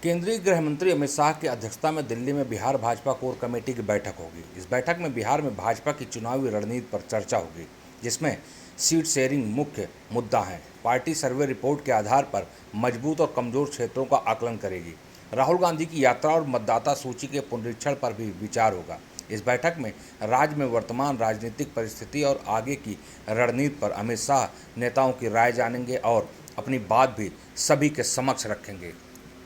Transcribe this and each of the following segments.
केंद्रीय गृह मंत्री अमित शाह की अध्यक्षता में दिल्ली में बिहार भाजपा कोर कमेटी की बैठक होगी। इस बैठक में बिहार में भाजपा की चुनावी रणनीति पर चर्चा होगी, जिसमें सीट शेयरिंग मुख्य मुद्दा है। पार्टी सर्वे रिपोर्ट के आधार पर मजबूत और कमजोर क्षेत्रों का आकलन करेगी। राहुल गांधी की यात्रा और मतदाता सूची के पुनरीक्षण पर भी विचार होगा। इस बैठक में राज्य में वर्तमान राजनीतिक परिस्थिति और आगे की रणनीति पर अमित शाह नेताओं की राय जानेंगे और अपनी बात भी सभी के समक्ष रखेंगे।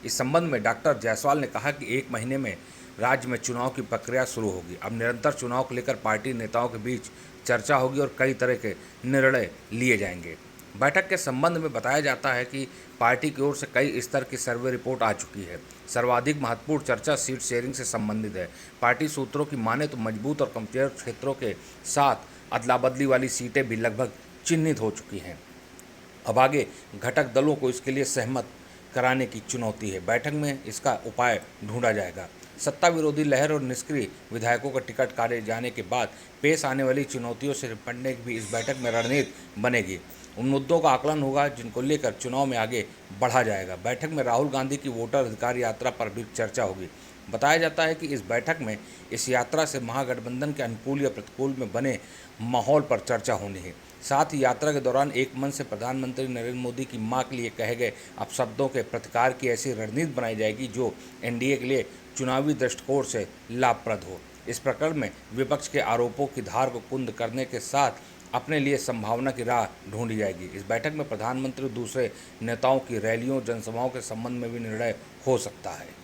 इस संबंध में डॉक्टर जायसवाल ने कहा कि 1 महीने में राज्य में चुनाव की प्रक्रिया शुरू होगी। अब निरंतर चुनाव को लेकर पार्टी नेताओं के बीच चर्चा होगी और कई तरह के निर्णय लिए जाएंगे। बैठक के संबंध में बताया जाता है कि पार्टी की ओर से कई स्तर की सर्वे रिपोर्ट आ चुकी है। सर्वाधिक महत्वपूर्ण चर्चा सीट शेयरिंग से संबंधित है। पार्टी सूत्रों की माने तो मजबूत और कमजोर क्षेत्रों के साथ अदला बदली वाली सीटें भी लगभग चिन्हित हो चुकी हैं। अब आगे घटक दलों को इसके लिए सहमत कराने की चुनौती है। बैठक में इसका उपाय ढूंढा जाएगा। सत्ता विरोधी लहर और निष्क्रिय विधायकों का टिकट काटे जाने के बाद पेश आने वाली चुनौतियों से निपटने की भी इस बैठक में रणनीति बनेगी। उन मुद्दों का आकलन होगा जिनको लेकर चुनाव में आगे बढ़ा जाएगा। बैठक में राहुल गांधी की वोटर अधिकार यात्रा पर भी चर्चा होगी। बताया जाता है कि इस बैठक में इस यात्रा से महागठबंधन के अनुकूल या प्रतिकूल में बने माहौल पर चर्चा होनी है। साथ ही यात्रा के दौरान एक मन से प्रधानमंत्री नरेंद्र मोदी की मां के लिए कहे गए अपशब्दों के प्रतिकार की ऐसी रणनीति बनाई जाएगी जो एनडीए के लिए चुनावी दृष्टिकोण से लाभप्रद हो। इस प्रकरण में विपक्ष के आरोपों की धार को कुंद करने के साथ अपने लिए संभावना की राह ढूंढी जाएगी। इस बैठक में प्रधानमंत्री दूसरे नेताओं की रैलियों जनसभाओं के संबंध में भी निर्णय हो सकता है।